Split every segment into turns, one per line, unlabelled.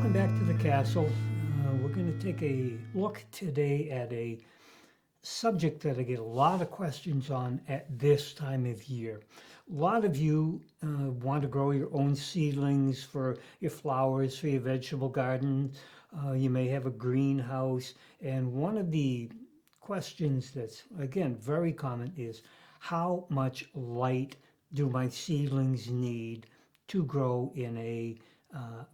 Welcome back to the castle. We're going to take a look today at a subject that I get a lot of questions on at this time of year. A lot of you want to grow your own seedlings for your flowers, for your vegetable garden. You may have a greenhouse. And one of the questions that's, again, very common is how much light do my seedlings need to grow in a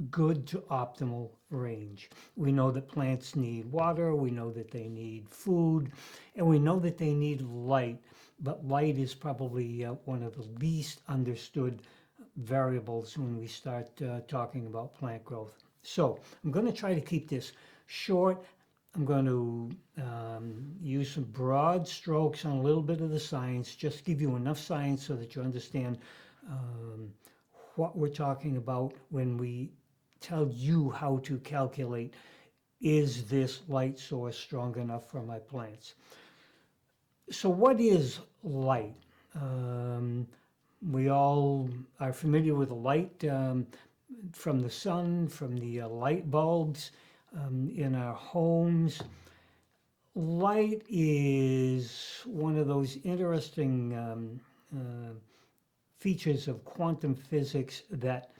good to optimal range? We know that plants need water, we know that they need food, and we know that they need light, but light is probably one of the least understood variables when we start talking about plant growth. So I'm going to try to keep this short. I'm going to use some broad strokes on a little bit of the science, just give you enough science so that you understand what we're talking about when we tell you how to calculate, is this light source strong enough for my plants? So what is light? We all are familiar with the light from the sun, from the light bulbs in our homes. Light is one of those interesting features of quantum physics that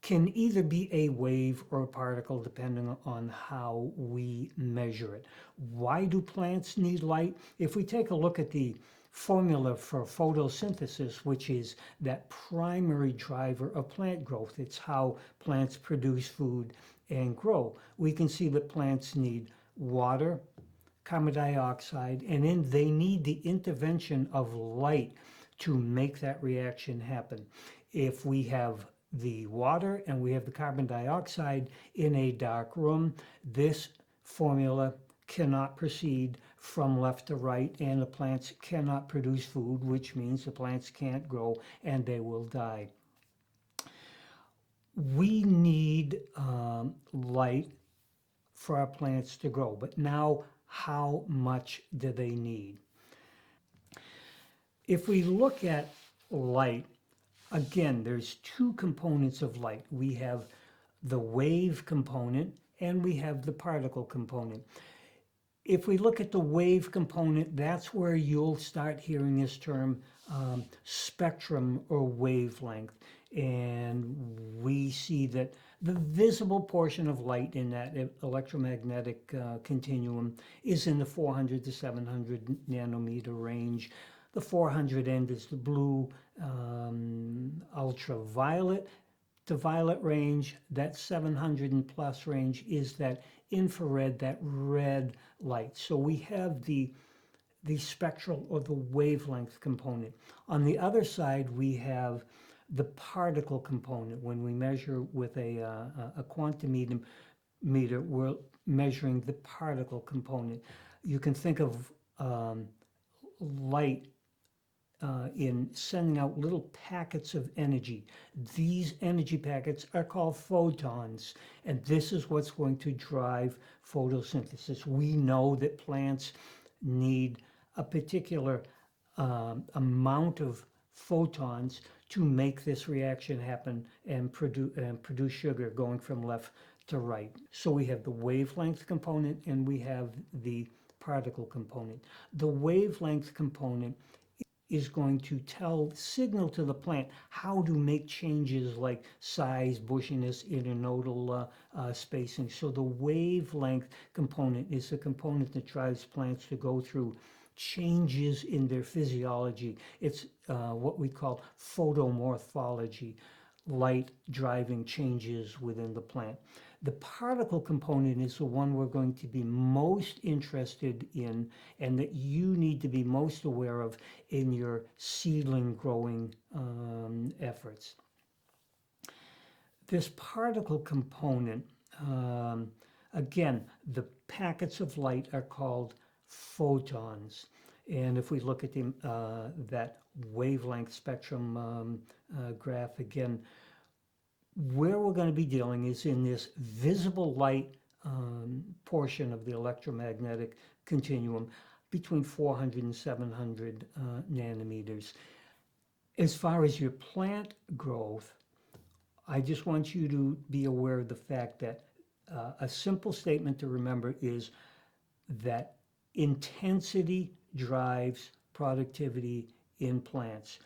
can either be a wave or a particle depending on how we measure it. Why do plants need light? If we take a look at the formula for photosynthesis, which is that primary driver of plant growth, it's how plants produce food and grow, we can see that plants need water, carbon dioxide, and then they need the intervention of light to make that reaction happen. If we have the water and we have the carbon dioxide in a dark room, this formula cannot proceed from left to right, and the plants cannot produce food, which means the plants can't grow and they will die. We need light for our plants to grow, but now how much do they need? If we look at light, again, there's two components of light. We have the wave component and we have the particle component. If we look at the wave component, that's where you'll start hearing this term spectrum or wavelength. And we see that the visible portion of light in that electromagnetic continuum is in the 400 to 700 nanometer range. The 400 end is the blue, ultraviolet to violet range. That 700 and plus range is that infrared, that red light. So we have the spectral or the wavelength component. On the other side, we have the particle component. When we measure with a quantum meter, we're measuring the particle component. You can think of light in sending out little packets of energy. These energy packets are called photons, and this is what's going to drive photosynthesis. We know that plants need a particular amount of photons to make this reaction happen and produce sugar going from left to right. So we have the wavelength component and we have the particle component. The wavelength component is going to signal to the plant how to make changes like size, bushiness, internodal spacing. So the wavelength component is the component that drives plants to go through changes in their physiology. It's what we call photomorphology, light driving changes within the plant. The particle component is the one we're going to be most interested in and that you need to be most aware of in your seedling growing efforts. This particle component, again, the packets of light are called photons. And if we look at that wavelength spectrum graph again, where we're going to be dealing is in this visible light portion of the electromagnetic continuum between 400 and 700 nanometers. As far as your plant growth, I just want you to be aware of the fact that a simple statement to remember is that intensity drives productivity in plants.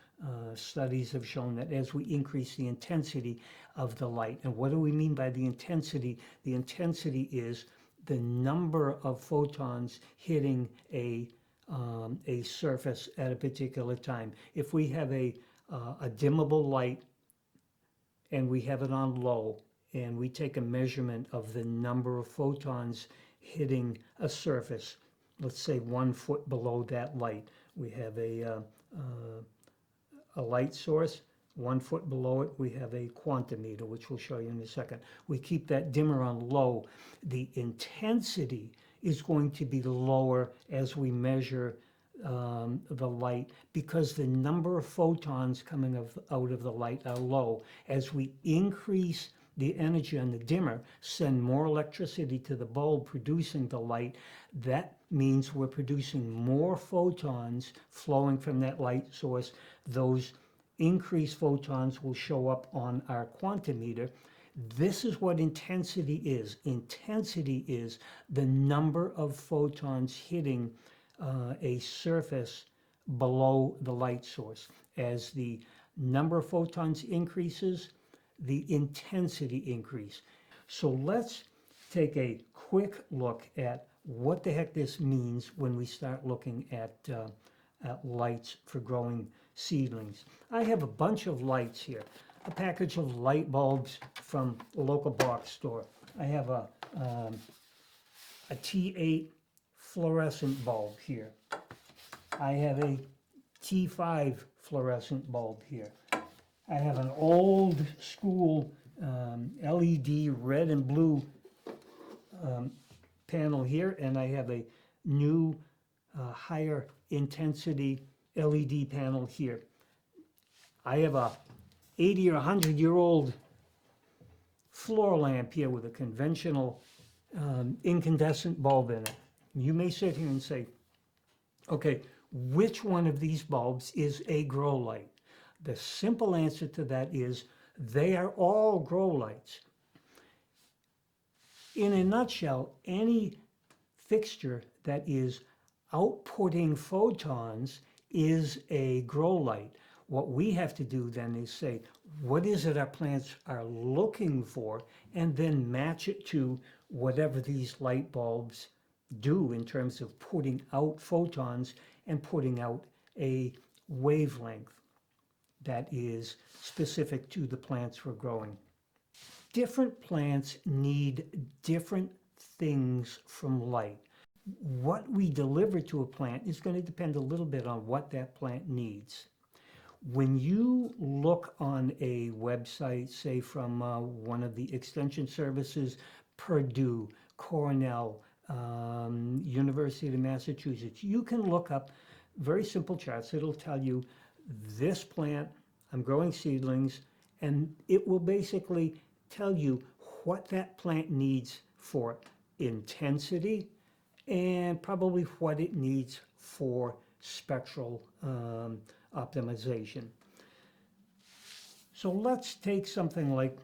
Studies have shown that as we increase the intensity of the light, and what do we mean by the intensity? The intensity is the number of photons hitting a surface at a particular time. If we have a dimmable light and we have it on low, and we take a measurement of the number of photons hitting a surface, let's say 1 foot below that light, we have a light source. 1 foot below it, we have a quantimeter, which we'll show you in a second. We keep that dimmer on low. The intensity is going to be lower as we measure the light, because the number of photons coming out of the light are low. As we increase the energy on the dimmer, send more electricity to the bulb producing the light, that means we're producing more photons flowing from that light source. Those increased photons will show up on our quantimeter. This is what intensity is. Intensity is the number of photons hitting a surface below the light source. As the number of photons increases, the intensity increase. So let's take a quick look at what the heck this means when we start looking at lights for growing seedlings. I have a bunch of lights here, a package of light bulbs from a local box store. I have a T8 fluorescent bulb here. I have a T5 fluorescent bulb here. I have an old school LED red and blue panel here, and I have a new higher intensity LED panel here. I have a 80 or 100-year-old floor lamp here with a conventional incandescent bulb in it. You may sit here and say, okay, which one of these bulbs is a grow light? The simple answer to that is they are all grow lights. In a nutshell, any fixture that is outputting photons is a grow light. What we have to do then is say, what is it our plants are looking for, and then match it to whatever these light bulbs do in terms of putting out photons and putting out a wavelength that is specific to the plants we're growing. Different plants need different things from light. What we deliver to a plant is going to depend a little bit on what that plant needs. When you look on a website, say from one of the extension services, Purdue, Cornell, University of Massachusetts, you can look up very simple charts. It'll tell you this plant, I'm growing seedlings, and it will basically tell you what that plant needs for intensity and probably what it needs for spectral optimization. So let's take something like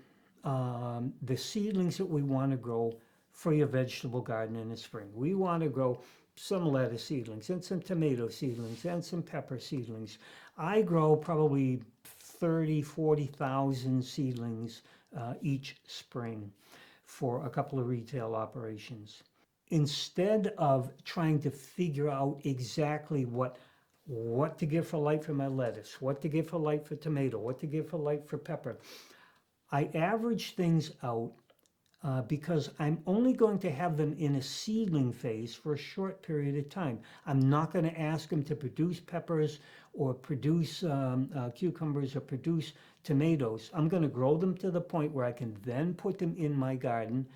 the seedlings that we want to grow for your vegetable garden in the spring. We want to grow some lettuce seedlings and some tomato seedlings and some pepper seedlings. I grow probably 30, 40,000 seedlings each spring for a couple of retail operations. Instead of trying to figure out exactly what to give for light for my lettuce, what to give for light for tomato, what to give for light for pepper, I average things out because I'm only going to have them in a seedling phase for a short period of time. I'm not going to ask them to produce peppers or produce cucumbers or produce tomatoes. I'm going to grow them to the point where I can then put them in my garden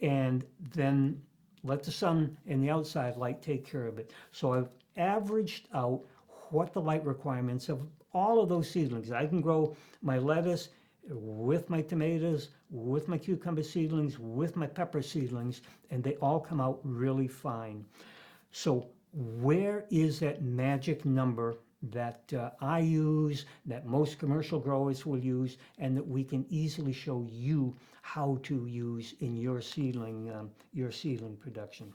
and then let the sun and the outside light take care of it. So I've averaged out what the light requirements of all of those seedlings. I can grow my lettuce with my tomatoes, with my cucumber seedlings, with my pepper seedlings, and they all come out really fine. So where is that magic number that I use, that most commercial growers will use, and that we can easily show you how to use in your seedling production.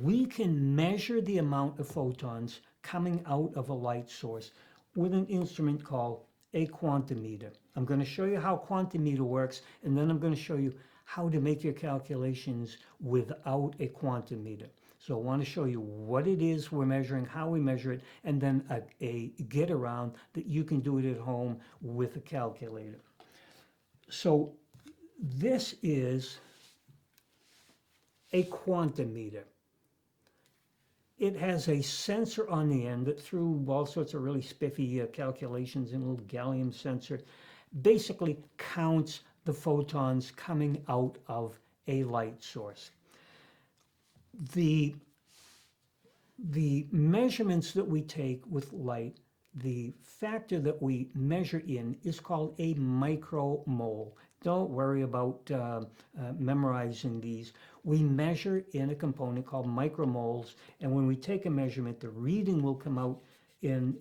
We can measure the amount of photons coming out of a light source with an instrument called a quantimeter. I'm going to show you how quantimeter works, and then I'm going to show you how to make your calculations without a quantimeter. So I want to show you what it is we're measuring, how we measure it, and then a get around that you can do it at home with a calculator. So this is a quantimeter. It has a sensor on the end that, through all sorts of really spiffy calculations and a little gallium sensor, basically counts the photons coming out of a light source. The measurements that we take with light, the factor that we measure in is called a micromole. Don't worry about memorizing these. We measure in a component called micromoles, and when we take a measurement, the reading will come out in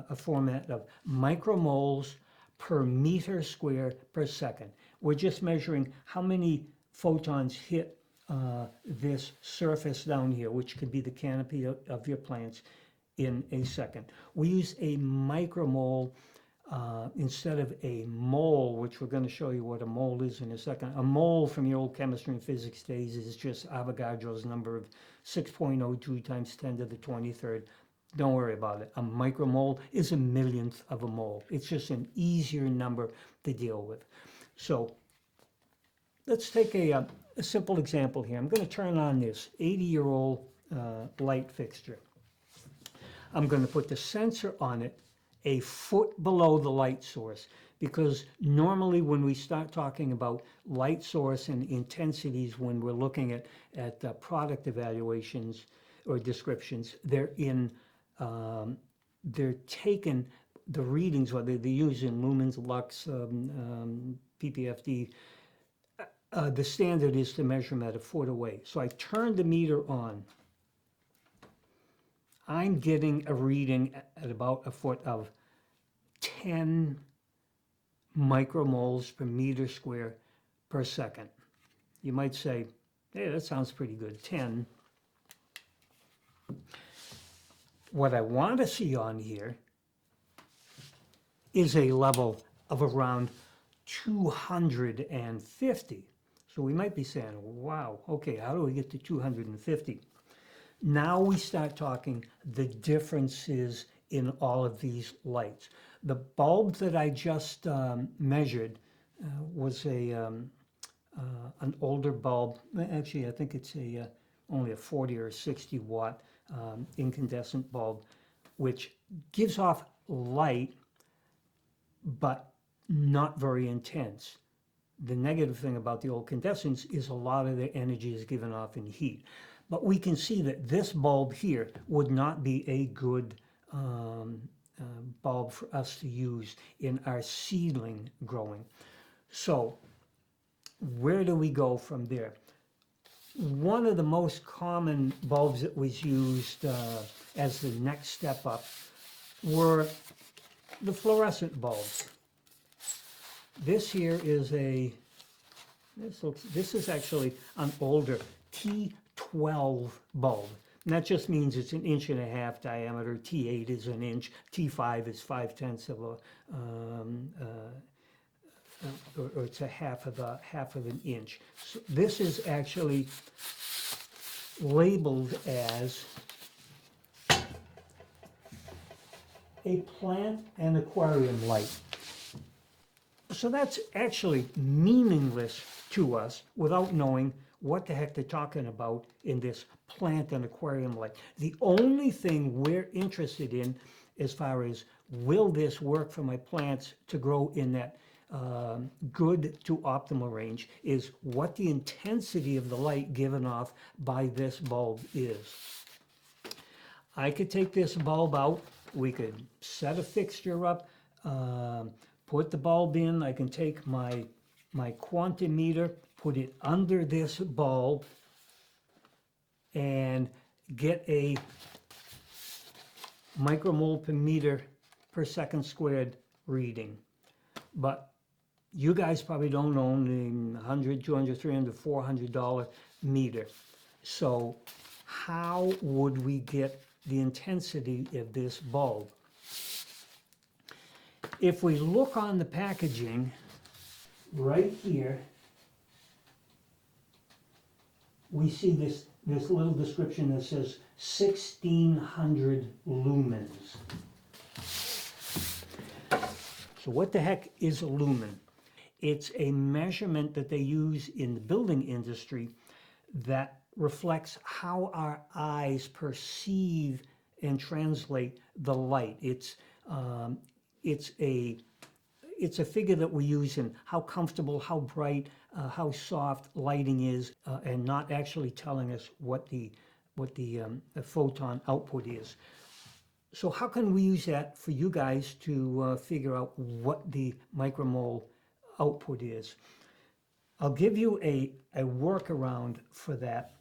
a format of micromoles per meter square per second. We're just measuring how many photons hit this surface down here, which could be the canopy of your plants, in a second. We use a micromole instead of a mole, which we're going to show you what a mole is in a second. A mole from your old chemistry and physics days is just Avogadro's number of 6.02 times 10 to the 23rd. Don't worry about it. A micromole is a millionth of a mole. It's just an easier number to deal with. So let's take a simple example here. I'm going to turn on this 80-year-old light fixture. I'm going to put the sensor on it a foot below the light source, because normally when we start talking about light source and intensities, when we're looking at product evaluations or descriptions, they're taken, the readings, whether they're using lumens, lux, ppfd. The standard is to measure them at a foot away. So I turn the meter on. I'm getting a reading at about a foot of 10 micromoles per meter square per second. You might say, hey, that sounds pretty good, 10. What I want to see on here is a level of around 250. So we might be saying, wow, okay, how do we get to 250? Now we start talking the differences in all of these lights. The bulb that I just measured was an older bulb. Actually, I think it's only a 40 or 60 watt incandescent bulb, which gives off light, but not very intense. The negative thing about the old incandescents is a lot of the energy is given off in heat. But we can see that this bulb here would not be a good bulb for us to use in our seedling growing. So where do we go from there? One of the most common bulbs that was used as the next step up were the fluorescent bulbs. This here is this is actually an older T12 bulb. And that just means it's 1.5 inches diameter. T8 is an inch. T5 is 5/10 of or it's a half of an inch. So this is actually labeled as a plant and aquarium light. So that's actually meaningless to us without knowing what the heck they're talking about in this plant and aquarium light. The only thing we're interested in, as far as will this work for my plants to grow in that good to optimal range, is what the intensity of the light given off by this bulb is. I could take this bulb out, we could set a fixture up, put the bulb in. I can take my quantimeter, put it under this bulb, and get a micromole per meter per second squared reading. But you guys probably don't own the $100, $200, $300, $400 meter. So how would we get the intensity of this bulb? If we look on the packaging, right here, we see this little description that says 1600 lumens. So what the heck is a lumen? It's a measurement that they use in the building industry that reflects how our eyes perceive and translate the light. It's a figure that we use in how comfortable, how bright, how soft lighting is, and not actually telling us what the photon output is. So how can we use that for you guys to figure out what the micromole output is? I'll give you a workaround for that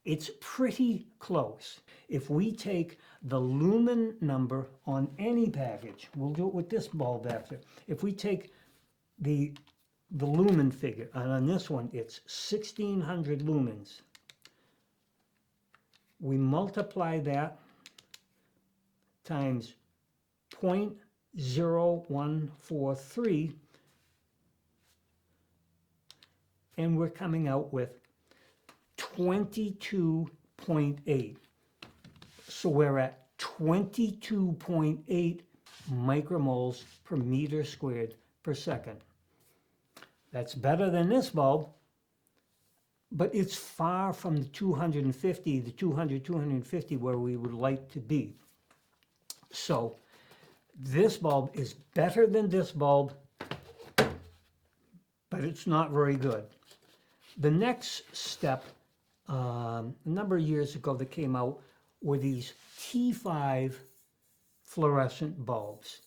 it's pretty close. If we take the lumen number on any package, we'll do it with this bulb after. If we take the lumen figure, and on this one it's 1600 lumens, we multiply that times 0.0143, and we're coming out with 22.8. So we're at 22.8 micromoles per meter squared per second. That's better than this bulb, but it's far from the 250, the 200, 250 where we would like to be. So this bulb is better than this bulb, but it's not very good. The next step, a number of years ago that came out, were these T5 fluorescent bulbs.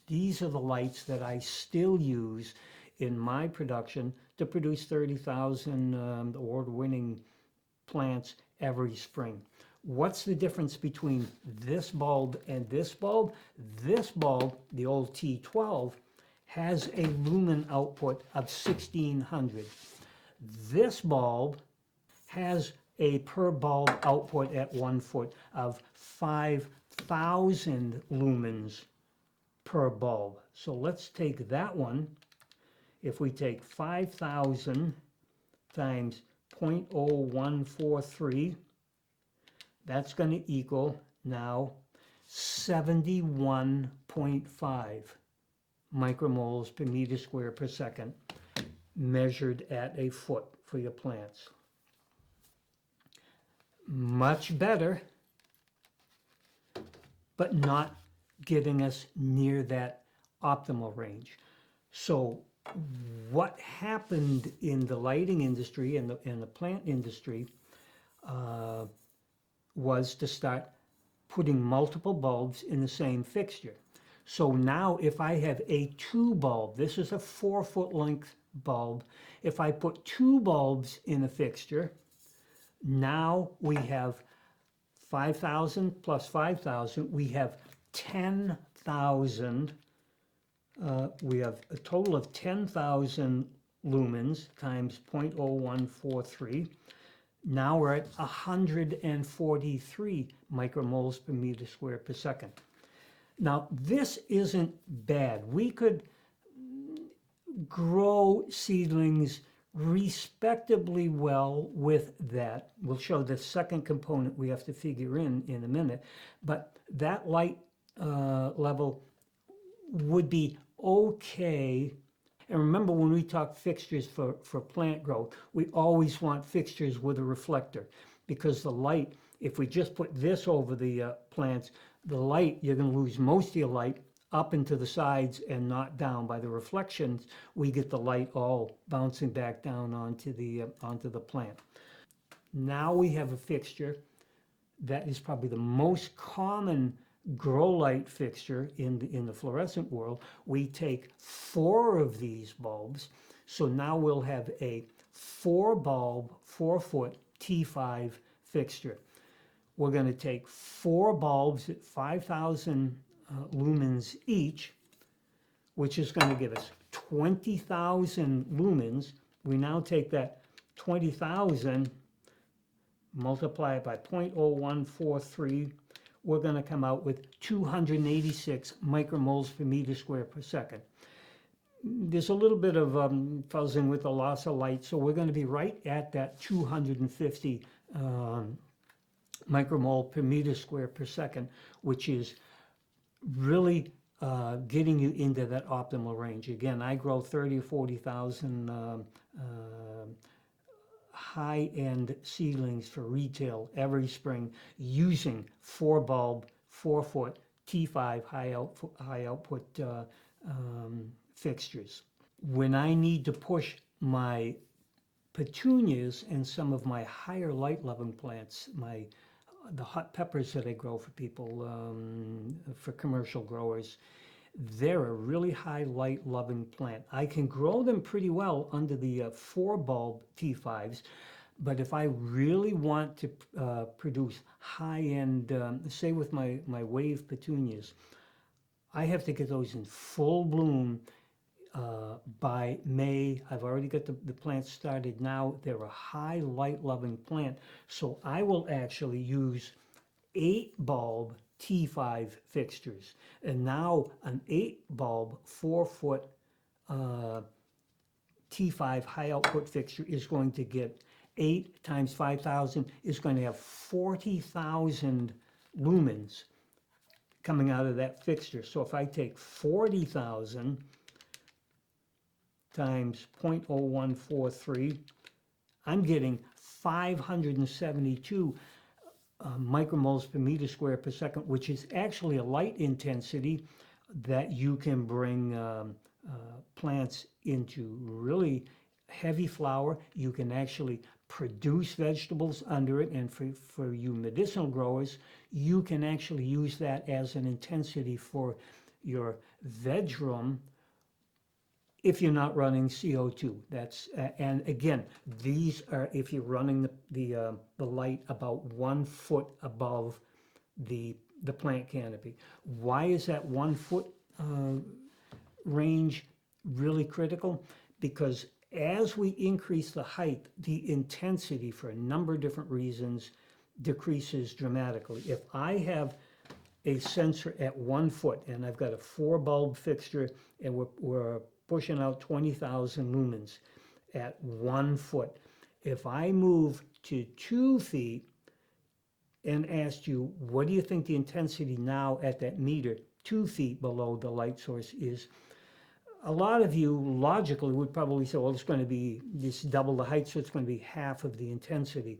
These are the lights that I still use in my production to produce 30,000 award-winning plants every spring. What's the difference between this bulb and this bulb? This bulb, the old T12, has a lumen output of 1600. This bulb has a per bulb output at 1 foot of 5,000 lumens per bulb. So let's take that one. If we take 5,000 times 0.0143, that's going to equal now 71.5 micromoles per meter square per second, measured at a foot for your plants. Much better, but not getting us near that optimal range. So what happened in the lighting industry and the plant industry was to start putting multiple bulbs in the same fixture. So now if I have a 2 bulb, this is a 4 foot length bulb, if I put 2 bulbs in a fixture, now we have 5,000 plus 5,000, we have 10,000, we have a total of 10,000 lumens times 0.0143. Now we're at 143 micromoles per meter square per second. Now this isn't bad. We could grow seedlings respectably well with that. We'll show the second component we have to figure in a minute, but that light level would be okay. And remember, when we talk fixtures for plant growth, we always want fixtures with a reflector, because the light, if we just put this over the plants, the light, you're going to lose most of your light up into the sides and not down. By the reflections, we get the light all bouncing back down onto the plant. Now we have a fixture that is probably the most common grow light fixture in the fluorescent world. We take 4 of these bulbs, so now we'll have a 4 bulb, 4 foot T5 fixture. we're going to take 4 bulbs at 5,000 lumens each, which is going to give us 20,000 lumens. We now take that 20,000, multiply it by 0.0143, we're going to come out with 286 micromoles per meter square per second. There's a little bit of fuzzing with the loss of light, so we're going to be right at that 250 micromole per meter square per second, which is really getting you into that optimal range. Again, I grow 30 or 40,000 high-end seedlings for retail every spring using 4 bulb, 4 foot T5 high output fixtures. When I need to push my petunias and some of my higher light loving plants, the hot peppers that I grow for people, for commercial growers, they're a really high light loving plant. I can grow them pretty well under the 4 bulb T5s, but if I really want to produce high end, say with my wave petunias, I have to get those in full bloom by May. I've already got the plants started now. They're a high light loving plant, so I will actually use 8 bulb T5 fixtures, and now an 8 bulb 4 foot T5 high output fixture is going to get 8 times 5,000 is going to have 40,000 lumens coming out of that fixture. So if I take 40,000 times 0.0143, I'm getting 572 micromoles per meter square per second, which is actually a light intensity that you can bring plants into really heavy flower. You can actually produce vegetables under it, and for you medicinal growers, you can actually use that as an intensity for your veg room if you're not running CO2. That's and again, these are if you're running the light about 1 foot above the plant canopy. Why is that 1 foot range really critical? Because as we increase the height, the intensity, for a number of different reasons, decreases dramatically. If I have a sensor at 1 foot and I've got a 4 bulb fixture and we're pushing out 20,000 lumens at 1 foot. If I move to 2 feet and asked you, what do you think the intensity now at that meter, 2 feet below the light source is? A lot of you logically would probably say, well, it's going to be this double the height, so it's going to be half of the intensity.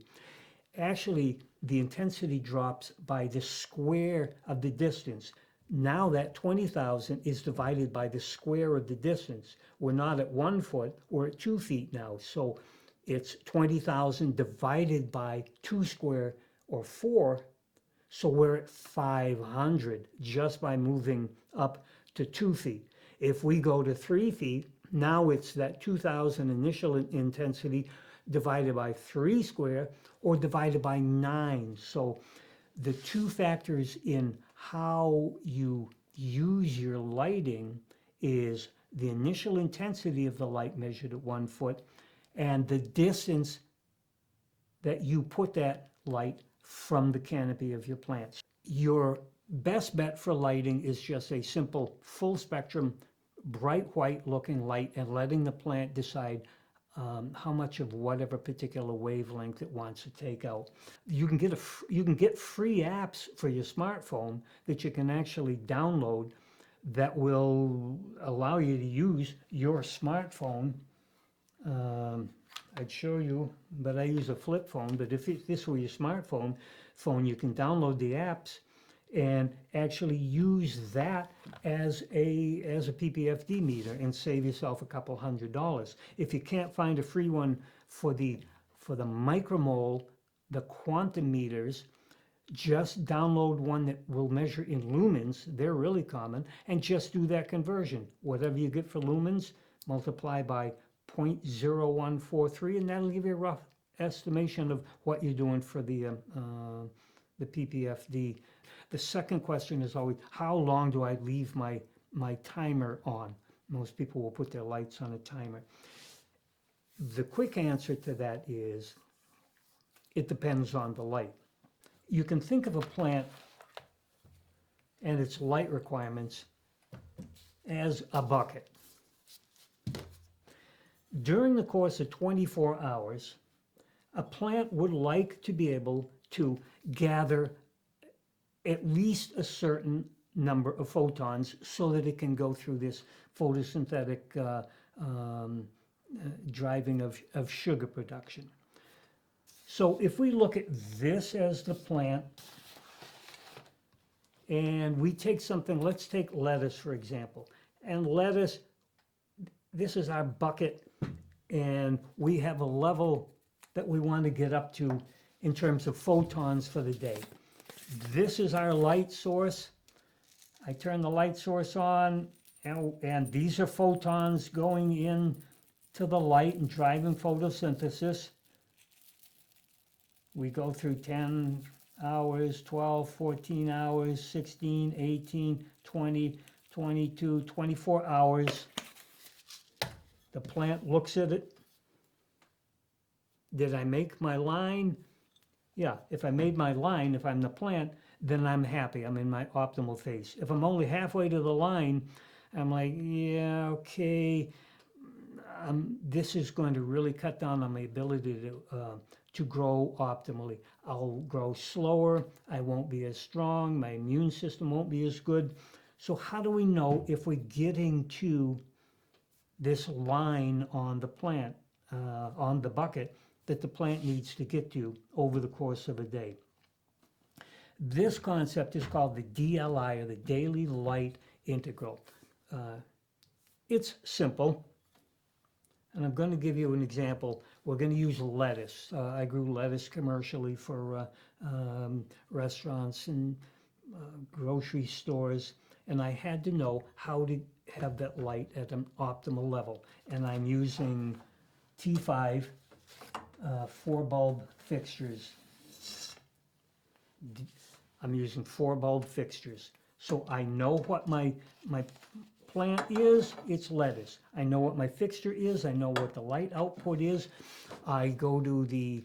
Actually, the intensity drops by the square of the distance. Now that 20,000 is divided by the square of the distance. We're not at 1 foot, we're at 2 feet now. So it's 20,000 divided by 2 square or 4. So we're at 500 just by moving up to 2 feet. If we go to 3 feet, now it's that 2,000 initial intensity divided by 3 square or divided by 9. So the 2 factors in how you use your lighting is the initial intensity of the light measured at 1 foot and the distance that you put that light from the canopy of your plants. Your best bet for lighting is just a simple full spectrum, bright white looking light and letting the plant decide how much of whatever particular wavelength it wants to take out. You can get free apps for your smartphone that you can actually download that will allow you to use your smartphone. I'd show you, but I use a flip phone. But if this were your smartphone, you can download the apps and actually use that as a PPFD meter and save yourself a couple $100. If you can't find a free one for the micromole, the quantum meters, just download one that will measure in lumens. They're really common, and just do that conversion. Whatever you get for lumens, multiply by 0.0143, and that'll give you a rough estimation of what you're doing for the the PPFD. The second question is always, how long do I leave my timer on? Most people will put their lights on a timer. The quick answer to that is, it depends on the light. You can think of a plant and its light requirements as a bucket. During the course of 24 hours, a plant would like to be able to gather at least a certain number of photons so that it can go through this photosynthetic driving of sugar production. So if we look at this as the plant, and we take something, let's take lettuce for example. And lettuce, this is our bucket, and we have a level that we want to get up to in terms of photons for the day. This is our light source. I turn the light source on, and these are photons going in to the light and driving photosynthesis. We go through 10 hours, 12, 14 hours, 16, 18, 20, 22, 24 hours. The plant looks at it. Did I make my line? Yeah, if I made my line, if I'm the plant, then I'm happy. I'm in my optimal phase. If I'm only halfway to the line, I'm like, yeah, okay, this is going to really cut down on my ability to grow optimally. I'll grow slower. I won't be as strong. My immune system won't be as good. So how do we know if we're getting to this line on the plant, on the bucket, that the plant needs to get to over the course of a day? This concept is called the DLI, or the Daily Light Integral. It's simple, and I'm going to give you an example. We're going to use lettuce. I grew lettuce commercially for restaurants and grocery stores, and I had to know how to have that light at an optimal level. And I'm using T5 4 bulb fixtures. I'm using 4 bulb fixtures. So I know what my plant is, it's lettuce. I know what my fixture is, I know what the light output is. I go to the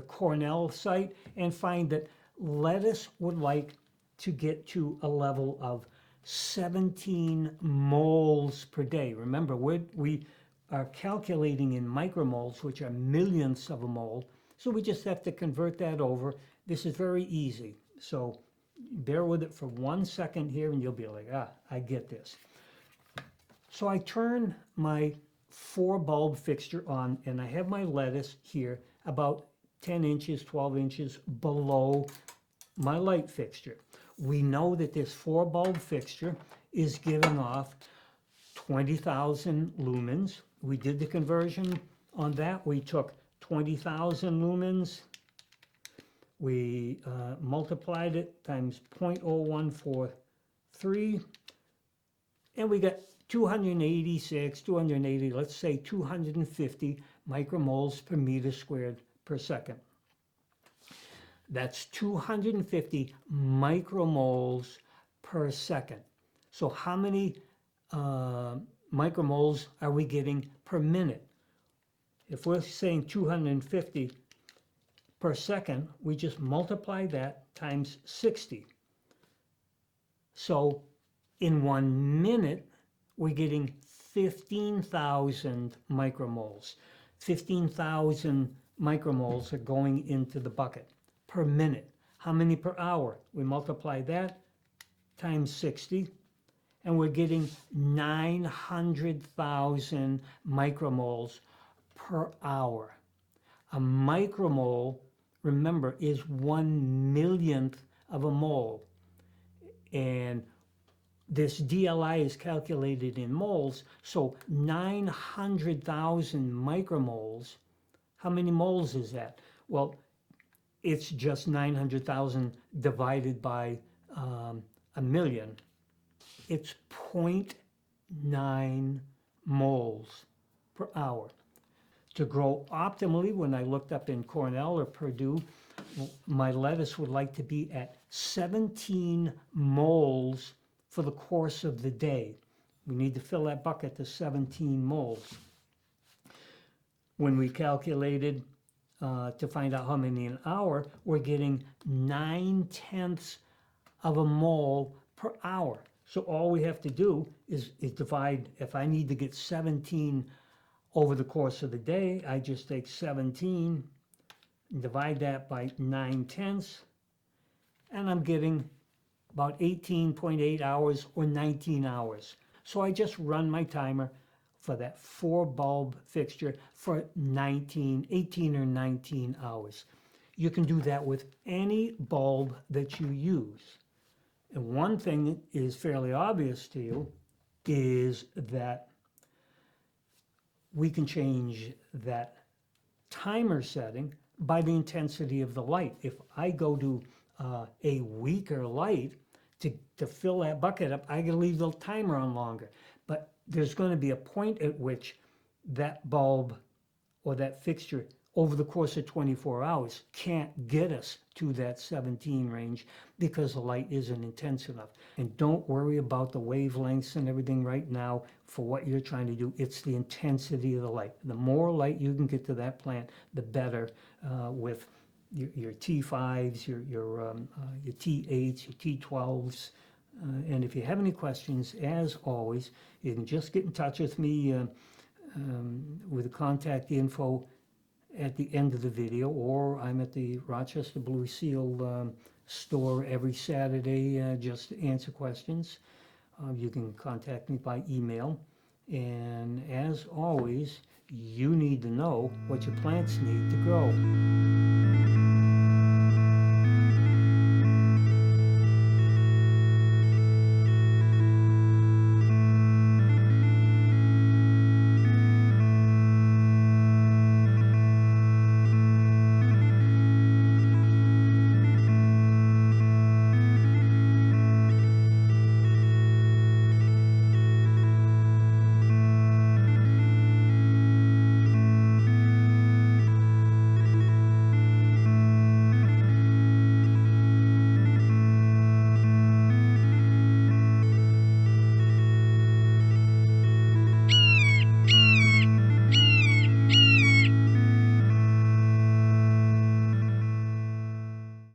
Cornell site and find that lettuce would like to get to a level of 17 moles per day. Remember, we are calculating in micromoles, which are millionths of a mole, so we just have to convert that over. This is very easy, so bear with it for 1 second here and you'll be like, I get this. So I turn my 4 bulb fixture on, and I have my lettuce here about 10 inches, 12 inches below my light fixture. We know that this 4 bulb fixture is giving off 20,000 lumens. We did the conversion on that. We took 20,000 lumens, we multiplied it times 0.0143, and we got 286, 280, let's say 250 micromoles per meter squared per second. That's 250 micromoles per second. So how many micromoles are we getting per minute? If we're saying 250 per second, we just multiply that times 60. So in 1 minute, we're getting 15,000 micromoles. 15,000 micromoles are going into the bucket per minute. How many per hour? We multiply that times 60, and we're getting 900,000 micromoles per hour. A micromole, remember, is 1 millionth of a mole. And this DLI is calculated in moles, so 900,000 micromoles, how many moles is that? Well, it's just 900,000 divided by a million. It's 0.9 moles per hour. To grow optimally, when I looked up in Cornell or Purdue, My lettuce would like to be at 17 moles for the course of the day. We need to fill that bucket to 17 moles. When we calculated to find out how many an hour, we're getting 9/10 of a mole per hour. So all we have to do is divide. If I need to get 17 over the course of the day, I just take 17 and divide that by 9/10, and I'm getting about 18.8 hours or 19 hours. So I just run my timer for that 4-bulb fixture for 18 or 19 hours. You can do that with any bulb that you use. And one thing that is fairly obvious to you is that we can change that timer setting by the intensity of the light. If I go to a weaker light to fill that bucket up, I can leave the timer on longer. But there's going to be a point at which that bulb or that fixture over the course of 24 hours can't get us to that 17 range because the light isn't intense enough. And don't worry about the wavelengths and everything right now for what you're trying to do. It's the intensity of the light. The more light you can get to that plant, the better with your T5s, your T8s, your T12s. And if you have any questions, as always, you can just get in touch with me with the contact info at the end of the video, or I'm at the Rochester Blue Seal store every Saturday just to answer questions. You can contact me by email. And as always, you need to know what your plants need to grow.